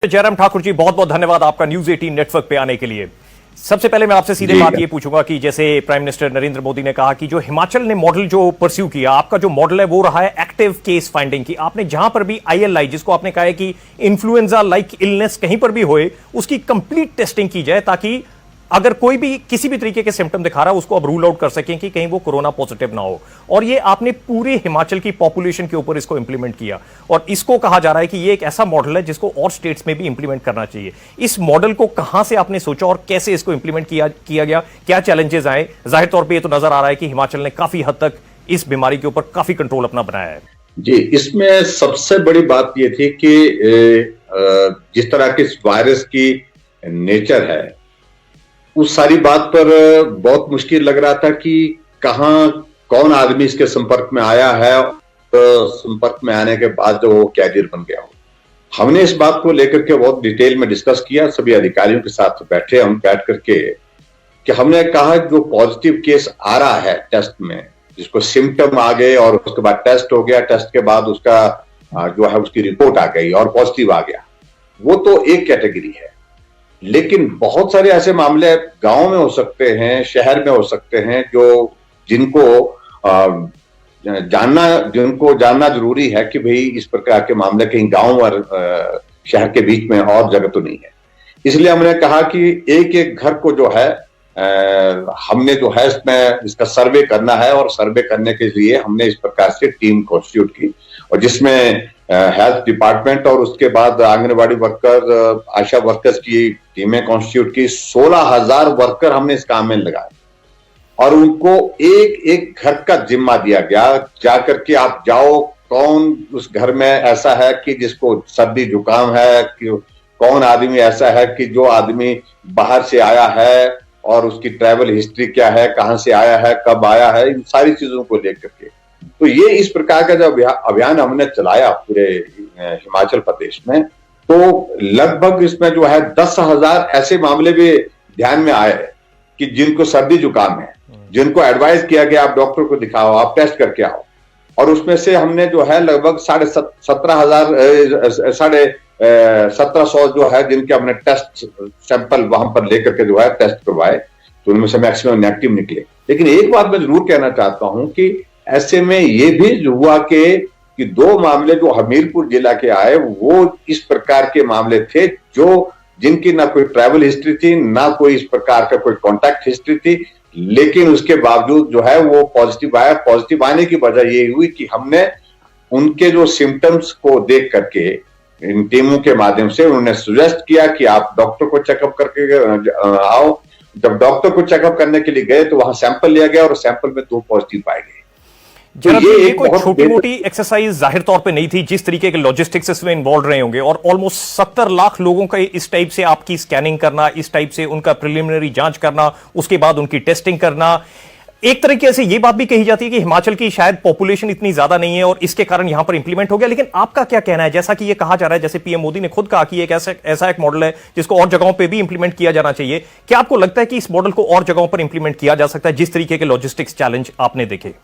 जयराम ठाकुर जी, बहुत बहुत धन्यवाद आपका न्यूज 18 नेटवर्क पे आने के लिए। सबसे पहले मैं आपसे सीधे बात ये पूछूंगा कि जैसे प्राइम मिनिस्टर नरेंद्र मोदी ने कहा कि जो हिमाचल ने मॉडल जो परस्यू किया, आपका जो मॉडल है वो रहा है एक्टिव केस फाइंडिंग की। आपने जहां पर भी आईएलआई, जिसको आपने कहा है कि इन्फ्लुएंजा लाइक इलनेस कहीं पर भी होए, उसकी कंप्लीट टेस्टिंग की जाए ताकि अगर कोई भी किसी भी तरीके के सिम्टम दिखा रहा है उसको अब रूल आउट कर सकें कि कहीं वो कोरोना पॉजिटिव ना हो। और ये आपने पूरे हिमाचल की पॉपुलेशन के ऊपर इसको इंप्लीमेंट किया और इसको कहा जा रहा है कि ये एक ऐसा मॉडल है जिसको और स्टेट्स में भी इंप्लीमेंट करना चाहिए। इस मॉडल को कहां से आपने सोचा और कैसे इसको इंप्लीमेंट किया गया, क्या चैलेंजेस आए? जाहिर तौर पर यह तो नजर आ रहा है कि हिमाचल ने काफी हद तक इस बीमारी के ऊपर काफी कंट्रोल अपना बनाया है। जी, इसमें सबसे बड़ी बात यह थी कि जिस तरह के इस वायरस की नेचर है, उस सारी बात पर बहुत मुश्किल लग रहा था कि कहां कौन आदमी इसके संपर्क में आया है, तो संपर्क में आने के बाद जो वो कैरियर बन गया हो। हमने इस बात को लेकर के बहुत डिटेल में डिस्कस किया, सभी अधिकारियों के साथ बैठे हम बैठ करके, कि हमने कहा जो पॉजिटिव केस आ रहा है टेस्ट में, जिसको सिम्टम आ गए और उसके बाद टेस्ट हो गया, टेस्ट के बाद उसका जो है उसकी रिपोर्ट आ गई और पॉजिटिव आ गया, वो तो एक कैटेगरी है। लेकिन बहुत सारे ऐसे मामले गांव में हो सकते हैं, शहर में हो सकते हैं, जो जिनको जानना जरूरी है कि भाई इस प्रकार के मामले कहीं गांव और शहर के बीच में और जगह तो नहीं है। इसलिए हमने कहा कि एक एक घर को जो है हमने जो है इसमें इसका सर्वे करना है, और सर्वे करने के लिए हमने इस प्रकार से टीम कॉन्स्टिट्यूट की, और जिसमें हेल्थ डिपार्टमेंट और उसके बाद आंगनबाड़ी वर्कर, आशा वर्कर्स की टीमें कॉन्स्टिट्यूट की। 16,000 वर्कर हमने इस काम में लगाए और उनको एक एक घर का जिम्मा दिया गया, जाकर के आप जाओ, कौन उस घर में ऐसा है कि जिसको सर्दी जुकाम है, कि कौन आदमी ऐसा है कि जो आदमी बाहर से आया है और उसकी ट्रैवल हिस्ट्री क्या है, कहां से आया है, कब आया है, इन सारी चीजों को लेकर के। तो ये इस प्रकार का जो अभियान हमने चलाया पूरे हिमाचल प्रदेश में, तो लगभग इसमें जो है 10,000 ऐसे मामले भी ध्यान में आए कि जिनको सर्दी जुकाम है, जिनको एडवाइस किया गया आप डॉक्टर को दिखाओ, आप टेस्ट करके आओ, और उसमें से हमने जो है लगभग 17,500 जो है जिनके हमने टेस्ट सैंपल वहां पर लेकर के जो है टेस्ट करवाए, तो उनमें से मैक्सिमम नेगेटिव निकले। लेकिन एक बात मैं जरूर कहना चाहता हूं कि ऐसे में ये भी हुआ कि 2 मामले जो हमीरपुर जिला के आए, वो इस प्रकार के मामले थे जो जिनकी ना कोई ट्रैवल हिस्ट्री थी, ना कोई इस प्रकार का कोई कॉन्टैक्ट हिस्ट्री थी, लेकिन उसके बावजूद जो है वो पॉजिटिव आया। पॉजिटिव आने की वजह ये हुई कि हमने उनके जो सिम्टम्स को देख करके इन टीमों के माध्यम से उन्होंने सजेस्ट किया कि आप डॉक्टर को चेकअप करके आओ। जब डॉक्टर को चेकअप करने के लिए गए तो वहां सैंपल लिया गया और सैंपल में 2 पॉजिटिव पाए गए। तो ये कोई छोटी मोटी एक्सरसाइज जाहिर तौर पे नहीं थी, जिस तरीके के लॉजिस्टिक्स इसमें इन्वॉल्व रहे होंगे, और ऑलमोस्ट 70 लाख लोगों का इस टाइप से आपकी स्कैनिंग करना, इस टाइप से उनका प्रिलिमिनरी जांच करना, उसके बाद उनकी टेस्टिंग करना। एक तरीके से ये बात भी कही जाती है कि हिमाचल की शायद पॉपुलेशन इतनी ज्यादा नहीं है और इसके कारण यहां पर इंप्लीमेंट हो गया। लेकिन आपका क्या कहना है, जैसा कि ये कहा जा रहा है, जैसे पीएम मोदी ने खुद कहा कि एक ऐसा एक मॉडल है जिसको और जगहों पे भी इंप्लीमेंट किया जाना चाहिए, क्या आपको लगता है कि इस मॉडल को और जगहों पर इंप्लीमेंट किया जा सकता है जिस तरीके के लॉजिस्टिक्स चैलेंज आपने देखे?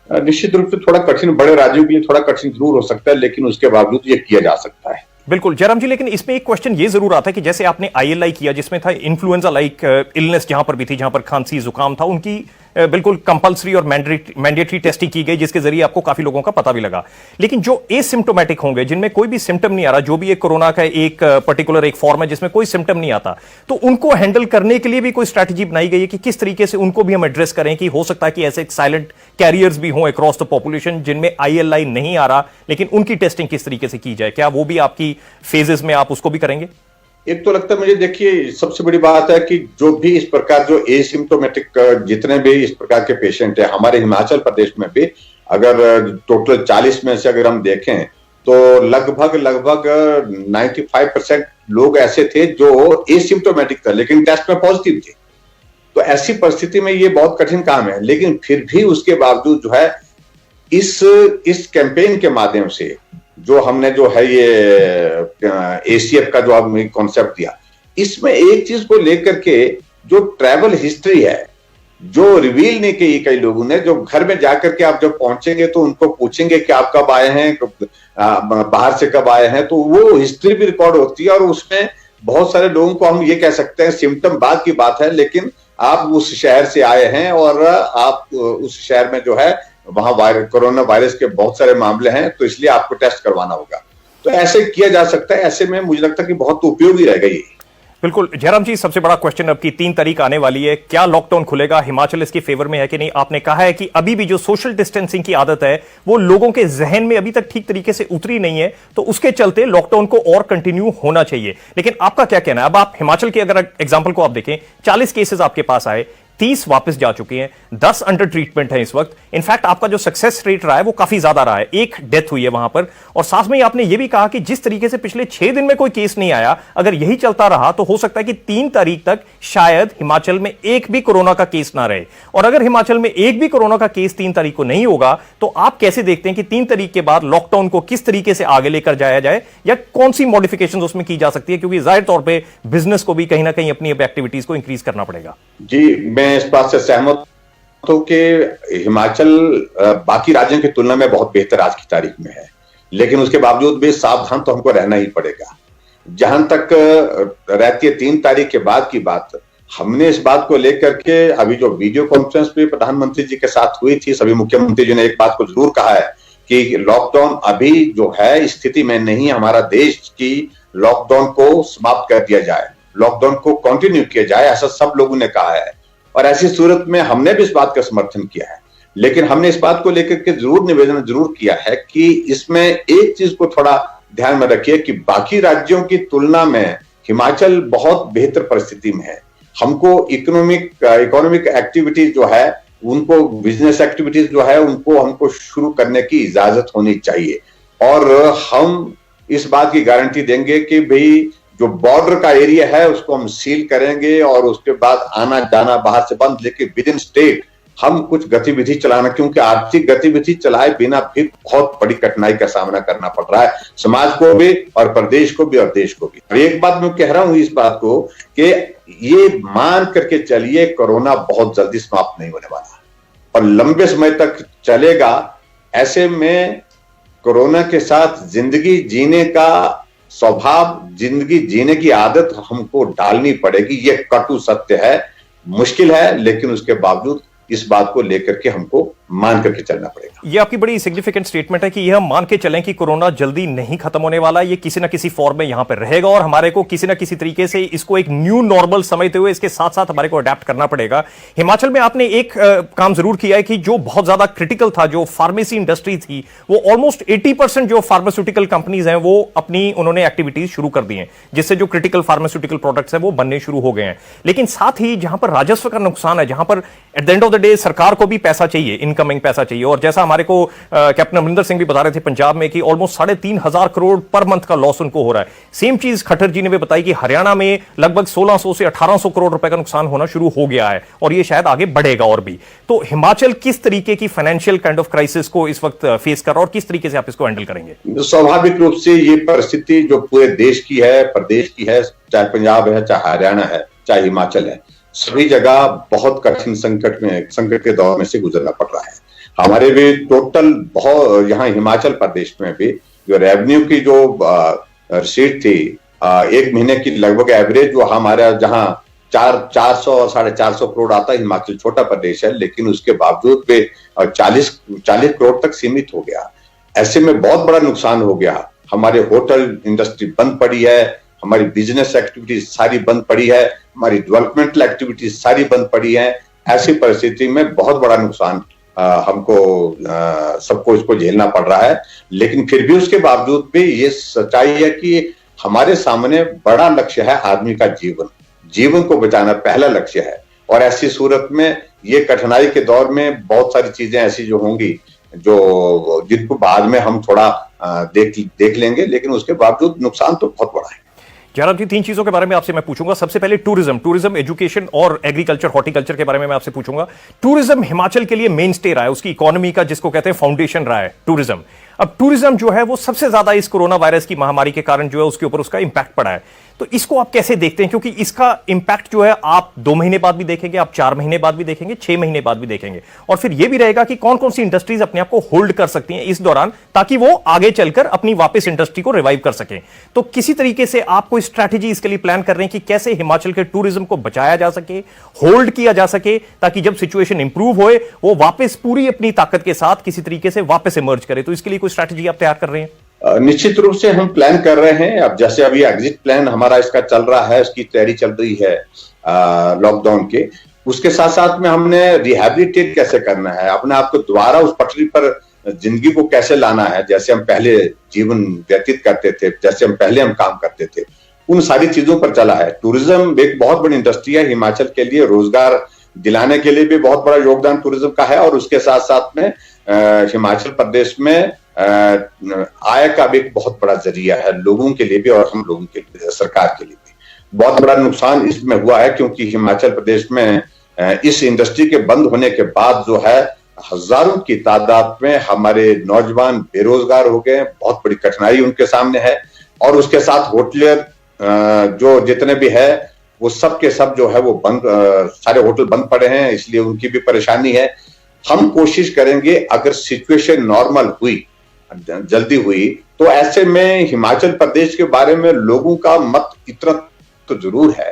निश्चित रूप से थोड़ा कठिन, बड़े राज्यों के लिए थोड़ा कठिन जरूर हो सकता है, लेकिन उसके बावजूद ये किया जा सकता है। बिल्कुल जयराम जी, लेकिन इसमें एक क्वेश्चन ये जरूर आता है कि जैसे आपने आईएलआई किया जिसमें था इन्फ्लुएंजा लाइक इलनेस, जहां पर भी थी, जहां पर खांसी जुकाम था, उनकी बिल्कुल कंपल्सरी और मैंडेटरी टेस्टिंग की गई, जिसके जरिए आपको काफी लोगों का पता भी लगा। लेकिन जो एसिम्प्टोमेटिक होंगे, जिनमें कोई भी सिम्टम नहीं आ रहा, जो भी एक कोरोना का एक पर्टिकुलर एक फॉर्म है जिसमें कोई सिम्टम नहीं आता, तो उनको हैंडल करने के लिए भी कोई स्ट्रैटेजी बनाई गई है कि किस तरीके से उनको भी हम एड्रेस करें? कि हो सकता है कि ऐसे साइलेंट कैरियर्स भी हों अक्रॉस द पॉपुलेशन जिनमें आईएलआई नहीं आ रहा, लेकिन उनकी टेस्टिंग किस तरीके से की जाए? क्या वो भी आपकी फेजेस में आप उसको भी करेंगे? एक तो लगता है मुझे, देखिए सबसे बड़ी बात है कि जो भी इस प्रकार जो एसिम्प्टोमेटिक जितने भी इस प्रकार के पेशेंट है हमारे हिमाचल प्रदेश में भी, अगर टोटल 40 में से अगर हम देखें तो लगभग 95% लोग ऐसे थे जो एसिम्प्टोमेटिक था लेकिन टेस्ट में पॉजिटिव थे। तो ऐसी परिस्थिति में ये बहुत कठिन काम है, लेकिन फिर भी उसके बावजूद जो है इस कैंपेन के माध्यम से जो हमने जो है ये एसीएफ का जो हमने कॉन्सेप्ट दिया, इसमें एक चीज को लेकर के जो ट्रैवल हिस्ट्री है जो रिवील नहीं की कई लोगों ने, जो घर में जाकर के आप जब पहुंचेंगे तो उनको पूछेंगे कि आप कब आए हैं, बाहर से कब आए हैं, तो वो हिस्ट्री भी रिकॉर्ड होती है और उसमें बहुत सारे लोगों को हम ये कह सकते हैं सिम्टम बाद की बात है, लेकिन आप उस शहर से आए हैं और आप उस शहर में जो है वहां कोरोना वायरस के बहुत सारे मामले हैं, तो इसलिए आपको टेस्ट करवाना होगा। तो ऐसे किया जा सकता है। ऐसे में मुझे लगता है कि बहुत उपयोगी रहेगा ये। बिल्कुल जयराम जी, सबसे बड़ा क्वेश्चन अब की 3 तारीख आने वाली है, क्या लॉकडाउन खुलेगा? हिमाचल इसकी फेवर में है कि नहीं? आपने कहा है कि अभी भी जो सोशल डिस्टेंसिंग की आदत है वो लोगों के जहन में अभी तक ठीक तरीके से उतरी नहीं है, तो उसके चलते लॉकडाउन को और कंटिन्यू होना चाहिए। लेकिन आपका क्या कहना है? अब आप हिमाचल के अगर एग्जाम्पल को आप देखें, 40 केसेस आपके पास आए, 30 वापस जा चुके हैं, 10 अंडर ट्रीटमेंट है इस वक्त। इनफैक्ट आपका जो सक्सेस रेट रहा है वो काफी ज्यादा रहा है, 1 डेथ हुई है वहां पर। और साथ में ही आपने ये भी कहा कि जिस तरीके से पिछले 6 दिन में कोई केस नहीं आया, अगर यही चलता रहा तो हो सकता है कि 3 तारीख तक शायद हिमाचल में एक भी कोरोना का केस ना रहे। और अगर हिमाचल में एक भी कोरोना का केस 3 तारीख को नहीं होगा, तो आप कैसे देखते हैं कि 3 तारीख के बाद लॉकडाउन को किस तरीके से आगे लेकर जाया जाए, या कौन सी मॉडिफिकेशन उसमें की जा सकती है? क्योंकि जाहिर तौर पर बिजनेस को भी कहीं ना कहीं अपनी एक्टिविटीज को इंक्रीज करना पड़ेगा। जी, मैं इस बात से सहमत हूं कि हिमाचल बाकी राज्यों की तुलना में बहुत बेहतर आज की तारीख में है, लेकिन उसके बावजूद भी सावधान तो हमको रहना ही पड़ेगा। जहां तक रहती है 3 तारीख के बाद की बात, हमने इस बात को लेकर के अभी जो वीडियो कॉन्फ्रेंस भी प्रधानमंत्री जी के साथ हुई थी, सभी मुख्यमंत्री जी ने एक बात को जरूर कहा है कि लॉकडाउन अभी जो है स्थिति में नहीं, हमारा देश की लॉकडाउन को समाप्त कर दिया जाए, लॉकडाउन को कंटिन्यू किया जाए, ऐसा सब लोगों ने कहा है। और ऐसी सूरत में हमने भी इस बात का समर्थन किया है, लेकिन हमने इस बात को लेकर के जरूर निवेदन जरूर किया है कि इसमें एक चीज को थोड़ा ध्यान में रखिए कि बाकी राज्यों की तुलना में हिमाचल बहुत बेहतर परिस्थिति में है। हमको इकोनॉमिक एक्टिविटीज जो है, उनको बिजनेस एक्टिविटीज जो है, उनको हमको शुरू करने की इजाजत होनी चाहिए। और हम इस बात की गारंटी देंगे कि भाई जो बॉर्डर का एरिया है उसको हम सील करेंगे और उसके बाद आना जाना बाहर से बंद, लेकिन विद इन स्टेट हम कुछ गतिविधि चलाना, क्योंकि आर्थिक गतिविधि चलाए बिना भी बहुत बड़ी कठिनाई का सामना करना पड़ रहा है समाज को भी और प्रदेश को भी और देश को भी। और एक बात मैं कह रहा हूं इस बात को कि ये मान करके चलिए, कोरोना बहुत जल्दी समाप्त नहीं होने वाला और लंबे समय तक चलेगा। ऐसे में कोरोना के साथ जिंदगी जीने का स्वभाव, जिंदगी जीने की आदत हमको डालनी पड़ेगी। ये कटु सत्य है, मुश्किल है, लेकिन उसके बावजूद इस बात को लेकर के हमको मान करके चलना पड़ेगा। ये आपकी बड़ी सिग्निफिकेंट स्टेटमेंट है कि यह मान के चलें कि कोरोना जल्दी नहीं खत्म होने वाला, ये किसी ना किसी फॉर्म में यहां पर रहेगा और हमारे को किसी ना किसी तरीके से इसको एक न्यू नॉर्मल समझते हुए इसके साथ साथ हमारे को अडेप्ट करना पड़ेगा। हिमाचल में आपने एक काम जरूर किया है कि जो बहुत ज्यादा क्रिटिकल था, जो फार्मेसी इंडस्ट्री थी, वो ऑलमोस्ट 80% जो फार्मास्यूटिकल कंपनीज हैं वो अपनी उन्होंने एक्टिविटीज शुरू कर दी हैं, जिससे जो क्रिटिकल फार्मास्यूटिकल प्रोडक्ट्स हैं वो बनने शुरू हो गए हैं। लेकिन साथ ही जहां पर राजस्व का नुकसान है, जहां पर at the end of the day सरकार को भी पैसा चाहिए, इनकमिंग पैसा चाहिए, और जैसा हमारे को कैप्टन अमरिंदर सिंह भी बता रहे थे पंजाब में कि ऑलमोस्ट 3,500 करोड़ पर मंथ का लॉस उनको हो रहा है। सेम चीज खट्टर जी ने भी बताई कि हरियाणा में लगभग 1600 से 1800 करोड़ रुपए का नुकसान होना शुरू हो गया है और ये शायद आगे बढ़ेगा और भी। तो हिमाचल किस तरीके की फाइनेंशियल काइंड ऑफ क्राइसिस को इस वक्त फेस कर रहा है और किस तरीके से आप इसको हैंडल करेंगे? स्वाभाविक रूप से ये परिस्थिति जो पूरे देश की है, प्रदेश की है, चाहे पंजाब है, चाहे हरियाणा है, चाहे हिमाचल है, सभी जगह बहुत कठिन संकट के दौर में से गुजरना पड़ रहा है। हमारे भी टोटल बहुत यहाँ हिमाचल प्रदेश में भी जो रेवेन्यू की जो रिसीट थी, एक महीने की लगभग एवरेज जो हमारा जहाँ 400 और 450 करोड़ आता है, हिमाचल छोटा प्रदेश है लेकिन उसके बावजूद भी 40 करोड़ तक सीमित हो गया। ऐसे में बहुत बड़ा नुकसान हो गया। हमारे होटल इंडस्ट्री बंद पड़ी है, हमारी बिजनेस एक्टिविटीज सारी बंद पड़ी है, हमारी डेवलपमेंटल एक्टिविटीज सारी बंद पड़ी है। ऐसी परिस्थिति में बहुत बड़ा नुकसान हमको सबको इसको झेलना पड़ रहा है। लेकिन फिर भी उसके बावजूद भी ये सच्चाई है कि हमारे सामने बड़ा लक्ष्य है आदमी का जीवन को बचाना पहला लक्ष्य है। और ऐसी सूरत में ये कठिनाई के दौर में बहुत सारी चीजें ऐसी जो होंगी जो जिनको बाद में हम थोड़ा देख लेंगे, लेकिन उसके बावजूद नुकसान तो बहुत बड़ा है। जयराम जी, 3 चीजों के बारे में आपसे मैं पूछूंगा। सबसे पहले टूरिज्म, एजुकेशन और एग्रीकल्चर, हॉर्टिकल्चर के बारे में मैं आपसे पूछूंगा। टूरिज्म हिमाचल के लिए मेन स्टे रहा है, उसकी इकोनॉमी का जिसको कहते हैं फाउंडेशन रहा है टूरिज्म। अब टूरिज्म जो है वो सबसे ज्यादा इस कोरोना वायरस की महामारी के कारण जो है उसके ऊपर उसका इंपैक्ट पड़ा है, तो इसको आप कैसे देखते हैं? क्योंकि इसका इंपैक्ट जो है आप 2 महीने बाद भी देखेंगे, आप 4 महीने बाद भी देखेंगे, 6 महीने बाद भी देखेंगे, और फिर यह भी रहेगा कि कौन कौन सी इंडस्ट्रीज अपने आप को होल्ड कर सकती हैं इस दौरान, ताकि वो आगे चलकर अपनी वापस इंडस्ट्री को रिवाइव कर सकें। तो किसी तरीके से आप कोई स्ट्रैटेजी इसके लिए प्लान कर रहे हैं कि कैसे हिमाचल के टूरिज्म को बचाया जा सके, होल्ड किया जा सके, ताकि जब सिचुएशन इंप्रूव होए वो वापस पूरी अपनी ताकत के साथ किसी तरीके से वापस इमर्ज करे? तो इसके लिए कोई स्ट्रैटेजी आप तैयार कर रहे हैं? निश्चित रूप से हम प्लान कर रहे हैं। अब जैसे अभी एग्जिट प्लान हमारा इसका चल रहा है, उसकी तैयारी चल रही है लॉकडाउन के, उसके साथ साथ में हमने रिहैबिलिटेट कैसे करना है, अपने आप को दोबारा उस पटरी पर जिंदगी को कैसे लाना है, जैसे हम पहले जीवन व्यतीत करते थे, जैसे हम पहले काम करते थे, उन सारी चीजों पर चला है। टूरिज्म एक बहुत बड़ी इंडस्ट्री है, हिमाचल के लिए रोजगार दिलाने के लिए भी बहुत बड़ा योगदान टूरिज्म का है, और उसके साथ साथ में हिमाचल प्रदेश में आय का भी एक बहुत बड़ा जरिया है लोगों के लिए भी और हम लोगों के लिए, सरकार के लिए भी। बहुत बड़ा नुकसान इसमें हुआ है क्योंकि हिमाचल प्रदेश में इस इंडस्ट्री के बंद होने के बाद जो है हजारों की तादाद में हमारे नौजवान बेरोजगार हो गए, बहुत बड़ी कठिनाई उनके सामने है। और उसके साथ होटलियर जो जितने भी है वो सब के सब जो है वो बंद, सारे होटल बंद पड़े हैं, इसलिए उनकी भी परेशानी है। हम कोशिश करेंगे अगर सिचुएशन नॉर्मल हुई, जल्दी हुई, तो ऐसे में हिमाचल प्रदेश के बारे में लोगों का मत इतना तो जरूर है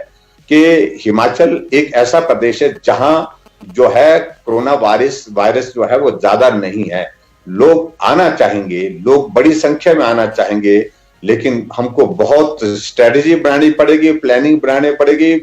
कि हिमाचल एक ऐसा प्रदेश है जहां जो है कोरोना वायरस जो है वो ज्यादा नहीं है। लोग आना चाहेंगे, लोग बड़ी संख्या में आना चाहेंगे, लेकिन हमको बहुत स्ट्रेटेजी बनानी पड़ेगी, प्लानिंग बनानी पड़ेगी।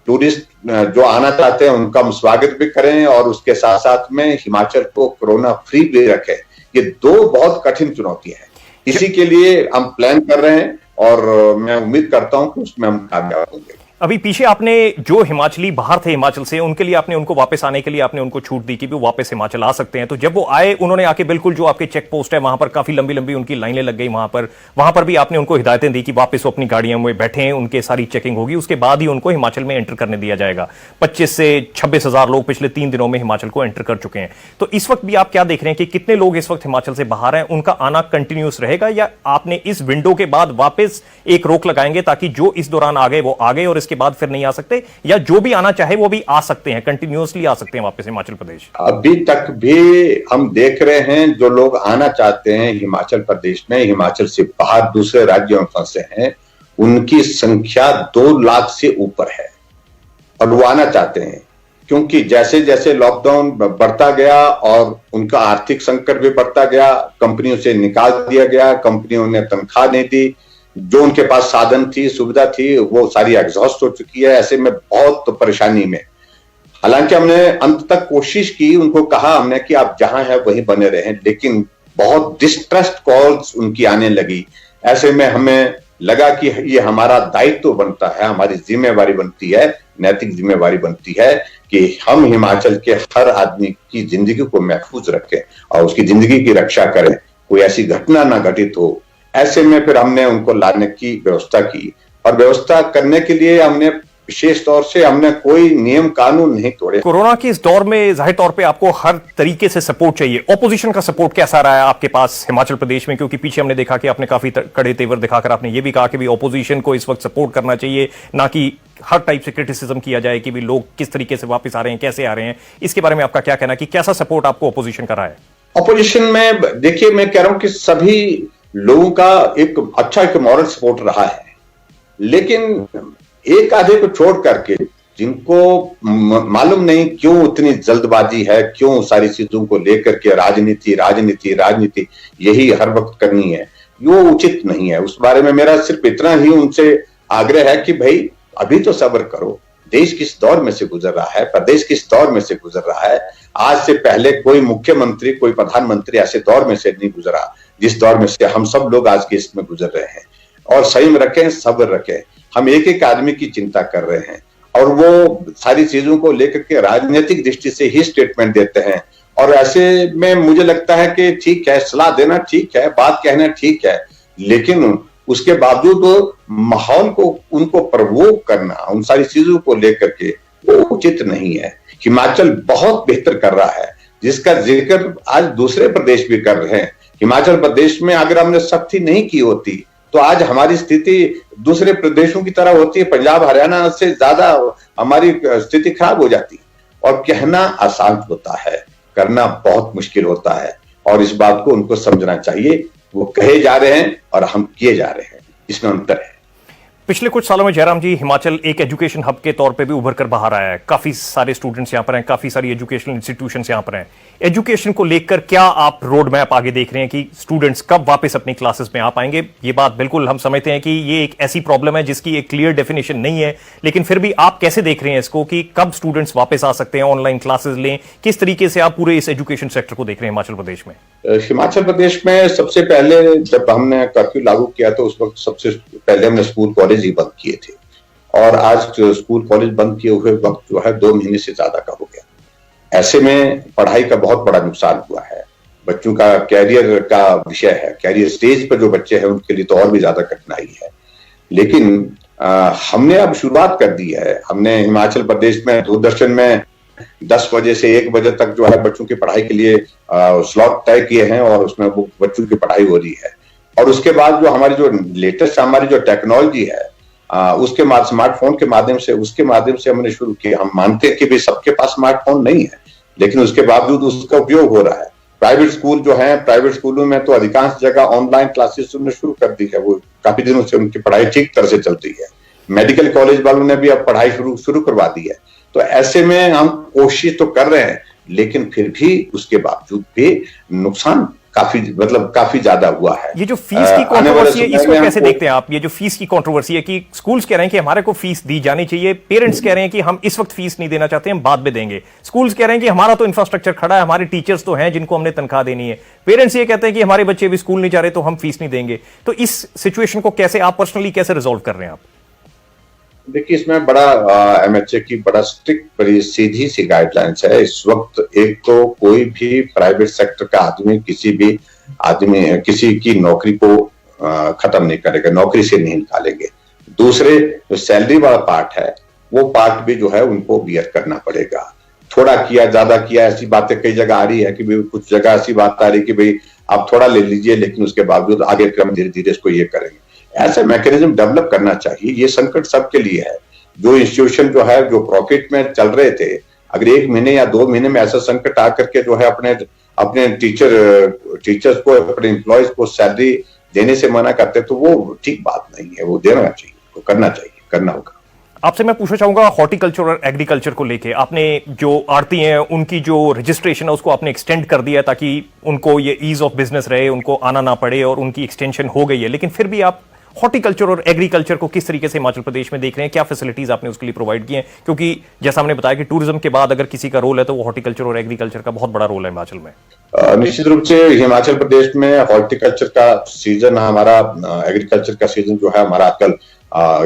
टूरिस्ट जो आना चाहते हैं उनका हम स्वागत भी करें और उसके साथ साथ में हिमाचल को कोरोना फ्री भी रखें। ये दो बहुत कठिन चुनौतियां हैं, इसी के लिए हम प्लान कर रहे हैं और मैं उम्मीद करता हूं कि उसमें हम कामयाब होंगे। अभी पीछे आपने जो हिमाचली बाहर थे हिमाचल से, उनके लिए आपने उनको वापस आने के लिए आपने उनको छूट दी कि वो वापस हिमाचल आ सकते हैं। तो जब वो आए उन्होंने आके बिल्कुल जो आपके चेक पोस्ट है वहां पर काफी लंबी लंबी उनकी लाइनें लग गई, वहां पर भी आपने उनको हिदायतें दी कि वापस वो अपनी गाड़ियों में बैठे, उनके सारी चेकिंग होगी, उसके बाद ही उनको हिमाचल में एंटर करने दिया जाएगा। 25 से 26 हजार लोग पिछले 3 दिनों में हिमाचल को एंटर कर चुके हैं। तो इस वक्त भी आप क्या देख रहे हैं कि कितने लोग इस वक्त हिमाचल से बाहर हैं, उनका आना कंटिन्यूस रहेगा या आपने इस विंडो के बाद वापस एक रोक लगाएंगे ताकि जो इस दौरान आ गए वो आ गए और इसके बाद फिर नहीं आ सकते, या जो भी आना चाहे वो भी आ सकते हैं, कंटिन्यूअसली आ सकते हैं वापस हिमाचल प्रदेश? अभी तक भी हम देख रहे हैं जो लोग आना चाहते हैं हिमाचल प्रदेश में, हिमाचल से बाहर दूसरे राज्यों में फंसे हैं, उनकी संख्या 2 लाख से ऊपर है और वो आना चाहते हैं। क्योंकि जैसे जैसे लॉकडाउन बढ़ता गया और उनका आर्थिक संकट भी बढ़ता गया, कंपनियों से निकाल दिया गया, कंपनियों ने तनख्वाह नहीं दी, जो उनके पास साधन थी, सुविधा थी, वो सारी एग्जॉस्ट हो चुकी है। ऐसे में बहुत परेशानी में, हालांकि हमने अंत तक कोशिश की, उनको कहा हमने कि आप जहां हैं वहीं बने रहें, लेकिन बहुत डिस्ट्रेस्ड कॉल्स उनकी आने लगी। ऐसे में हमें लगा कि ये हमारा दायित्व बनता है, हमारी जिम्मेवारी बनती है, नैतिक जिम्मेवारी बनती है कि हम हिमाचल के हर आदमी की जिंदगी को महफूज रखें और उसकी जिंदगी की रक्षा करें, कोई ऐसी घटना ना घटित हो। ऐसे में फिर हमने उनको लाने की व्यवस्था की और व्यवस्था करने के लिए हमने विशेष तौर से हमने कोई नियम कानून नहीं तोड़े। कोरोना के इस दौर में जाहिर तौर पे आपको हर तरीके से सपोर्ट चाहिए। ऑपोजिशन का सपोर्ट कैसा रहा है आपके पास हिमाचल प्रदेश में? क्योंकि पीछे हमने देखा कि आपने काफी कड़े तेवर दिखाकर आपने ये भी कहा कि भी ऑपोजिशन को इस वक्त सपोर्ट करना चाहिए, ना कि हर टाइप से क्रिटिसिज्म किया जाए कि भी लोग किस तरीके से वापस आ रहे हैं, कैसे आ रहे हैं। इसके बारे में आपका क्या कहना है कि कैसा सपोर्ट आपको ऑपोजिशन का रहा है? ऑपोजिशन में देखिए, मैं कह रहा हूं कि सभी लोगों का एक अच्छा एक मॉरल सपोर्ट रहा है, लेकिन एक आधे को छोड़ करके जिनको मालूम नहीं क्यों इतनी जल्दबाजी है, क्यों सारी चीजों को लेकर के राजनीति राजनीति राजनीति यही हर वक्त करनी है, वो उचित नहीं है। उस बारे में मेरा सिर्फ इतना ही उनसे आग्रह है कि भाई अभी तो सब्र करो। देश किस दौर में से गुजर रहा है, प्रदेश किस दौर में से गुजर रहा है। आज से पहले कोई मुख्यमंत्री, कोई प्रधानमंत्री ऐसे दौर में से नहीं गुजरा जिस दौर में से हम सब लोग आज के इसमें गुजर रहे हैं। और संयम रखें, सब्र रखें। हम एक एक आदमी की चिंता कर रहे हैं और वो सारी चीजों को लेकर के राजनीतिक दृष्टि से ही स्टेटमेंट देते हैं। और ऐसे में मुझे लगता है कि ठीक है, सलाह देना ठीक है, बात कहना ठीक है, लेकिन उसके बावजूद माहौल को उनको प्रवोक करना, उन सारी चीजों को लेकर के, वो उचित नहीं है। हिमाचल बहुत बेहतर कर रहा है, जिसका जिक्र आज दूसरे प्रदेश भी कर रहे हैं। हिमाचल प्रदेश में अगर हमने सख्ती नहीं की होती तो आज हमारी स्थिति दूसरे प्रदेशों की तरह होती है, पंजाब हरियाणा से ज्यादा हमारी स्थिति खराब हो जाती। और कहना आसान होता है, करना बहुत मुश्किल होता है, और इस बात को उनको समझना चाहिए। वो कहे जा रहे हैं और हम किए जा रहे हैं, इसमें अंतर है। पिछले कुछ सालों में जयराम जी हिमाचल एक एजुकेशन हब के तौर पे भी उभर कर बाहर आया है। काफी सारे स्टूडेंट्स यहां पर हैं, काफी सारी एजुकेशनल इंस्टीट्यूशंस यहां पर हैं। एजुकेशन को लेकर क्या आप रोड मैप आगे देख रहे हैं कि स्टूडेंट्स कब वापस अपनी क्लासेस में आ पाएंगे? ये बात बिल्कुल हम समझते हैं कि ये एक ऐसी प्रॉब्लम है जिसकी एक क्लियर डेफिनेशन नहीं है, लेकिन फिर भी आप कैसे देख रहे हैं इसको कि कब स्टूडेंट्स वापस आ सकते हैं, ऑनलाइन क्लासेस लें? किस तरीके से आप पूरे इस एजुकेशन सेक्टर को देख रहे हैं हिमाचल प्रदेश में? हिमाचल प्रदेश में सबसे पहले जब हमने कर्फ्यू लागू किया तो उस वक्त सबसे पहले हमने स्कूल कॉलेज ही बंद किए थे, और आज स्कूल कॉलेज बंद किए हुए वक्त जो है 2 महीने से ज्यादा का हो गया। ऐसे में पढ़ाई का बहुत बड़ा नुकसान हुआ है। बच्चों का कैरियर का विषय है, कैरियर स्टेज पर जो बच्चे हैं उनके लिए तो और भी ज्यादा कठिनाई है। लेकिन हमने अब शुरुआत कर दी है। हमने हिमाचल प्रदेश में दूरदर्शन में 10 बजे से 1 बजे तक जो है बच्चों की पढ़ाई के लिए स्लॉट तय किए हैं, और उसमें वो बच्चों की पढ़ाई हो रही है। और उसके बाद जो हमारी जो लेटेस्ट हमारी जो टेक्नोलॉजी है उसके स्मार्टफोन के माध्यम से हमने शुरू किया। हम मानते हैं कि भाई सबके पास स्मार्टफोन नहीं है, लेकिन उसके बावजूद उसका उपयोग हो रहा है। प्राइवेट स्कूल जो है, प्राइवेट स्कूलों में तो अधिकांश जगह ऑनलाइन क्लासेस हमने शुरू कर दी है। वो काफी दिनों से उनकी पढ़ाई ठीक तरह से चलती है। मेडिकल कॉलेज वालों ने भी अब पढ़ाई शुरू करवा दी है। तो ऐसे में हम कोशिश तो कर रहे हैं, लेकिन फिर भी उसके बावजूद भी नुकसान काफी ज्यादा हुआ है। ये जो फीस की कंट्रोवर्सी है, इसको कैसे देखते हैं आप? ये जो फीस की कंट्रोवर्सी है कि स्कूल्स कह रहे हैं कि हमारे को फीस दी जानी चाहिए, पेरेंट्स कह रहे हैं कि हम इस वक्त फीस नहीं देना चाहते, हम बाद में देंगे। स्कूल्स कह रहे हैं कि हमारा तो इंफ्रास्ट्रक्चर खड़ा है, हमारे टीचर्स तो हैं जिनको हमने तनख्वाह देनी है। पेरेंट्स ये कहते हैं कि हमारे बच्चे भी स्कूल नहीं जा रहे तो हम फीस नहीं देंगे। तो इस सिचुएशन को कैसे आप पर्सनली कैसे रिजॉल्व कर रहे हैं आप? देखिए, इसमें बड़ा एमएचए की बड़ा स्ट्रिक्ट, बड़ी सीधी सी गाइडलाइंस है इस वक्त। एक तो कोई भी प्राइवेट सेक्टर का आदमी किसी की नौकरी को खत्म नहीं करेगा, नौकरी से नहीं निकालेंगे। दूसरे जो सैलरी वाला पार्ट है वो पार्ट भी जो है उनको बियर करना पड़ेगा। थोड़ा किया ज्यादा किया ऐसी बातें कई जगह आ रही है कि भाई, कुछ जगह ऐसी बात आ रही है कि भाई आप थोड़ा ले लीजिए, लेकिन उसके बावजूद आगे क्रम धीरे धीरे इसको ये करेंगे। ऐसा मैकेनिज्म डेवलप करना चाहिए। ये संकट सबके लिए है। जो इंस्टीट्यूशन जो है, जो प्रॉफिट में चल रहे थे, अगर 1 महीने या 2 महीने में ऐसा संकट आकर के जो है अपने टीचर्स को, अपने एम्प्लॉयज को सैलरी देने से मना करते, तो वो ठीक बात नहीं है। वो देना चाहिए, वो करना चाहिए, करना होगा। आपसे मैं पूछना चाहूंगा हॉर्टिकल्चर और एग्रीकल्चर को लेके, आपने जो आड़ती हैं उनकी जो रजिस्ट्रेशन है उसको आपने एक्सटेंड कर दिया ताकि उनको ये ईज ऑफ बिजनेस रहे, उनको आना ना पड़े, और उनकी एक्सटेंशन हो गई है। लेकिन फिर भी आप हॉर्टिकल्चर और एग्रीकल्चर को किस तरीके से हिमाचल प्रदेश में देख रहे हैं? क्या फैसिलिटीज आपने उसके लिए प्रोवाइड की हैं? क्योंकि जैसा हमने बताया कि टूरिज्म के बाद अगर किसी का रोल है तो वो हॉर्टिकल्चर और एग्रीकल्चर का बहुत बड़ा रोल है हिमाचल में। निश्चित रूप से हिमाचल प्रदेश में हॉर्टिकल्चर का सीजन, हमारा एग्रीकल्चर का सीजन जो है हमारा आजकल,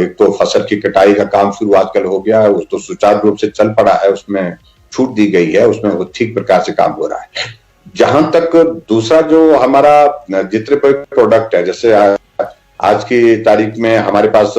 एक तो फसल की कटाई का काम शुरू आजकल हो गया है, उस तो सुचारू रूप से चल पड़ा है, उसमें छूट दी गई है, उसमें वो ठीक प्रकार से काम हो रहा है। जहां तक दूसरा जो हमारा जितने प्रोडक्ट है, जैसे आज की तारीख में हमारे पास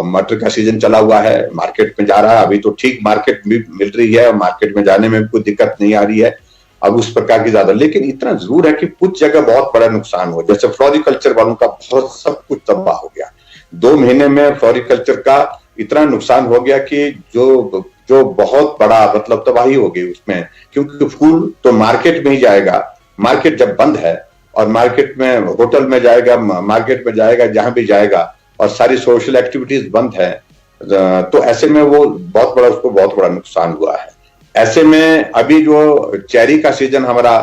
मटर का सीजन चला हुआ है, मार्केट में जा रहा है। अभी तो ठीक मार्केट भी मिल रही है, मार्केट में जाने में भी कोई दिक्कत नहीं आ रही है अब उस प्रकार की ज्यादा। लेकिन इतना जरूर है कि कुछ जगह बहुत बड़ा नुकसान हो, जैसे फ्लोरिकल्चर वालों का बहुत सब कुछ तबाह हो गया। 2 महीने में फ्लोरिकल्चर का इतना नुकसान हो गया कि जो बहुत बड़ा तबाही हो गई उसमें, क्योंकि फूल तो मार्केट में ही जाएगा। मार्केट जब बंद है और मार्केट में, होटल में जाएगा, मार्केट में जाएगा, जहां भी जाएगा, और सारी सोशल एक्टिविटीज बंद है, तो ऐसे में वो उसको बहुत बड़ा नुकसान हुआ है। ऐसे में अभी जो चेरी का सीजन हमारा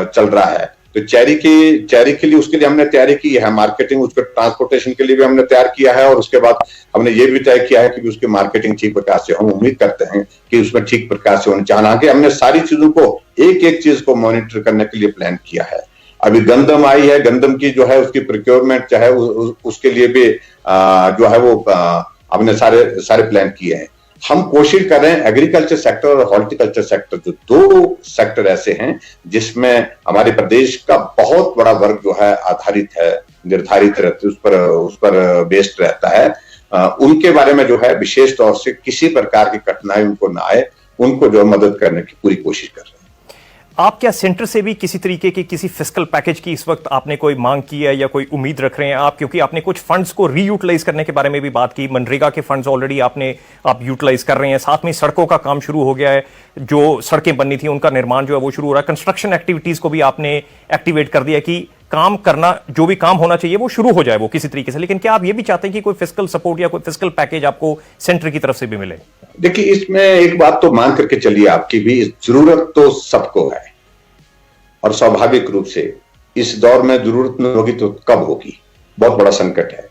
चल रहा है, तो चेरी के लिए उसके लिए हमने तैयारी की है, मार्केटिंग, उसके ट्रांसपोर्टेशन के लिए भी हमने तैयार किया है, और उसके बाद हमने ये भी तय किया है कि उसकी मार्केटिंग ठीक प्रकार से, हम उम्मीद करते हैं कि उसमें ठीक प्रकार से होनी चाहिए। हालांकि हमने सारी चीजों को, एक एक चीज को मॉनिटर करने के लिए प्लान किया है। अभी गंदम आई है, गंदम की जो है उसकी प्रोक्योरमेंट चाहे उसके लिए भी जो है वो हमने सारे प्लान किए हैं। हम कोशिश कर रहे हैं एग्रीकल्चर सेक्टर और हॉर्टिकल्चर सेक्टर, जो 2 सेक्टर ऐसे हैं जिसमें हमारे प्रदेश का बहुत बड़ा वर्ग जो है निर्धारित रहते, उस पर बेस्ड रहता है, उनके बारे में जो है विशेष तौर से किसी प्रकार की कठिनाई उनको ना आए, उनको जो मदद करने की पूरी कोशिश कर रहे हैं। आप क्या सेंटर से भी किसी तरीके की किसी फिस्कल पैकेज की इस वक्त आपने कोई मांग की है या कोई उम्मीद रख रहे हैं आप, क्योंकि आपने कुछ फंड्स को रीयूटिलाइज करने के बारे में भी बात की, मनरेगा के फंड्स ऑलरेडी आप यूटिलाइज कर रहे हैं, साथ में सड़कों का काम शुरू हो गया है, जो सड़कें बननी थी उनका निर्माण जो है वो शुरू हो रहा है, कंस्ट्रक्शन एक्टिविटीज को भी आपने एक्टिवेट कर दिया कि काम करना, जो भी काम होना चाहिए वो शुरू हो जाए वो किसी तरीके से। लेकिन क्या आप ये भी चाहते हैं कि कोई फिस्कल सपोर्ट या कोई फिस्कल पैकेज आपको सेंटर की तरफ से भी मिले? देखिए, इसमें एक बात तो मान करके चलिए, आपकी भी जरूरत तो सबको है और स्वाभाविक रूप से इस दौर में जरूरत नहीं होगी तो कब होगी, बहुत बड़ा संकट है।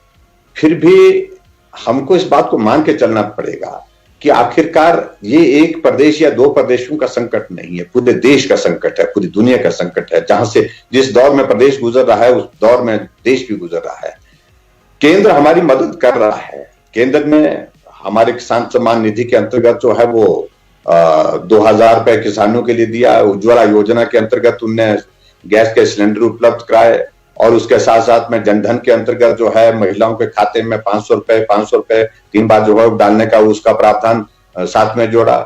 फिर भी हमको इस बात को मान के चलना पड़ेगा कि आखिरकार ये एक प्रदेश या दो प्रदेशों का संकट नहीं है, पूरे देश का संकट है, पूरी दुनिया का संकट है। जहां से जिस दौर में प्रदेश गुजर रहा है उस दौर में देश भी गुजर रहा है। केंद्र हमारी मदद कर रहा है। केंद्र में हमारे किसान सम्मान निधि के अंतर्गत जो है वो 2000 रुपए किसानों के लिए दिया। उज्ज्वला योजना के अंतर्गत उनने गैस के सिलेंडर उपलब्ध कराए और उसके साथ साथ में जनधन के अंतर्गत जो है महिलाओं के खाते में 500 रुपए 3 बार जो है डालने का उसका प्रावधान साथ में जोड़ा।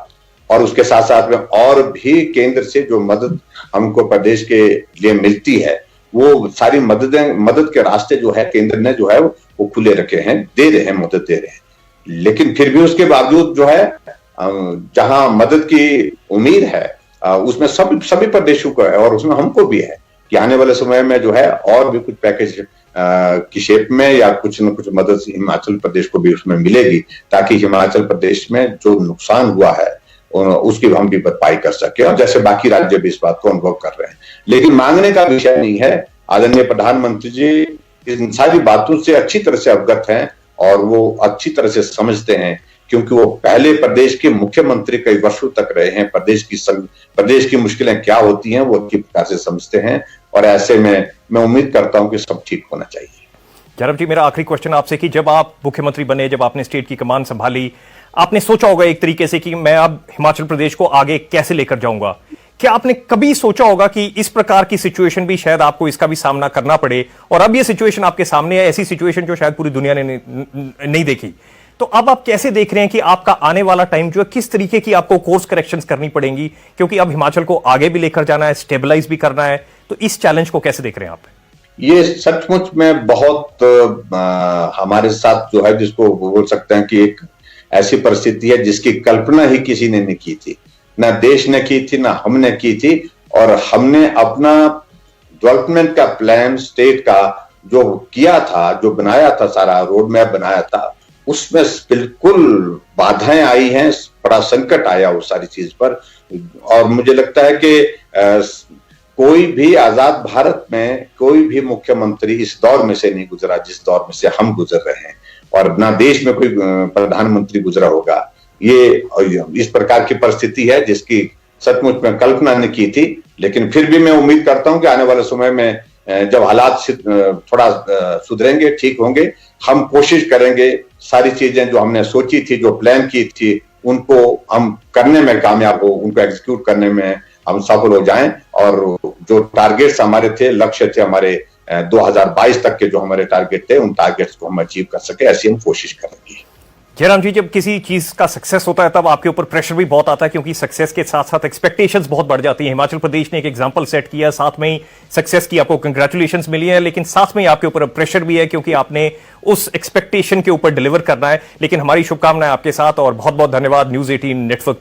और उसके साथ साथ में और भी केंद्र से जो मदद हमको प्रदेश के लिए मिलती है वो सारी मदद के रास्ते जो है केंद्र ने जो है वो खुले रखे हैं, दे रहे हैं, मदद दे रहे हैं। लेकिन फिर भी उसके बावजूद जो है जहां मदद की उम्मीद है उसमें सभी प्रदेशों को है और उसमें हमको भी है कि आने वाले समय में जो है और भी कुछ पैकेज की शेप में या कुछ न कुछ मदद हिमाचल प्रदेश को भी उसमें मिलेगी, ताकि हिमाचल प्रदेश में जो नुकसान हुआ है उसकी हम भी भरपाई कर सके और जैसे बाकी राज्य भी इस बात को अनुभव कर रहे हैं। लेकिन मांगने का विषय नहीं है। आदरणीय प्रधानमंत्री जी इन सारी बातों से अच्छी तरह से अवगत हैं और वो अच्छी तरह से समझते हैं, क्योंकि वो पहले प्रदेश के मुख्यमंत्री कई वर्षों तक रहे हैं। प्रदेश की मुश्किलें क्या होती हैं वो अच्छी प्रकार से समझते हैं और ऐसे में मैं उम्मीद करता हूं कि सब ठीक होना चाहिए। जयराम जी, मेरा आखिरी क्वेश्चन आपसे कि जब आप मुख्यमंत्री बने, जब आपने स्टेट की कमान संभाली, आपने सोचा होगा एक तरीके से कि मैं अब हिमाचल प्रदेश को आगे कैसे लेकर जाऊंगा। क्या आपने कभी सोचा होगा कि इस प्रकार की सिचुएशन भी शायद आपको इसका भी सामना करना पड़े, और अब ये सिचुएशन आपके सामने है, ऐसी सिचुएशन जो शायद पूरी दुनिया ने नहीं देखी। तो अब आप कैसे देख रहे हैं कि आपका आने वाला टाइम जो है किस तरीके की आपको कोर्स करेक्शंस करनी पड़ेंगी, क्योंकि अब हिमाचल को आगे भी लेकर जाना है, स्टेबलाइज भी करना है, तो इस चैलेंज को कैसे देख रहे हैं आप? ये सचमुच में बहुत हमारे साथ जो है, जिसको बोल सकते हैं कि एक ऐसी परिस्थिति है जिसकी कल्पना ही किसी ने नहीं की थी, ना देश ने की थी, ना हमने की थी। और हमने अपना डेवलपमेंट का प्लान स्टेट का जो किया था, जो बनाया था, सारा रोड मैप बनाया था, उसमें बिल्कुल बाधाएं आई हैं, बड़ा संकट आया उस सारी चीज पर। और मुझे लगता है कि कोई भी आजाद भारत में कोई भी मुख्यमंत्री इस दौर में से नहीं गुजरा जिस दौर में से हम गुजर रहे हैं, और ना देश में कोई प्रधानमंत्री गुजरा होगा। ये इस प्रकार की परिस्थिति है जिसकी सचमुच में कल्पना नहीं की थी। लेकिन फिर भी मैं उम्मीद करता हूं कि आने वाले समय में जब हालात थोड़ा सुधरेंगे, ठीक होंगे, हम कोशिश करेंगे सारी चीजें जो हमने सोची थी, जो प्लान की थी, उनको हम करने में कामयाब हो, उनको एग्जीक्यूट करने में हम सफल हो जाएं। और जो टारगेट्स हमारे थे, लक्ष्य थे हमारे 2022 तक के जो हमारे टारगेट थे, उन टारगेट्स को हम अचीव कर सके, ऐसी हम कोशिश करेंगे। जयराम जी, जब किसी चीज का सक्सेस होता है तब आपके ऊपर प्रेशर भी बहुत आता है, क्योंकि सक्सेस के साथ साथ एक्सपेक्टेशंस बहुत बढ़ जाती है। हिमाचल प्रदेश ने एक एग्जांपल सेट किया, साथ में ही सक्सेस की आपको कंग्रेचुलेशंस मिली है, लेकिन साथ में ही आपके ऊपर प्रेशर भी है क्योंकि आपने उस एक्सपेक्टेशन के ऊपर डिलीवर करना है। लेकिन हमारी शुभकामनाएं आपके साथ और बहुत बहुत धन्यवाद न्यूज़ 18 नेटवर्क पे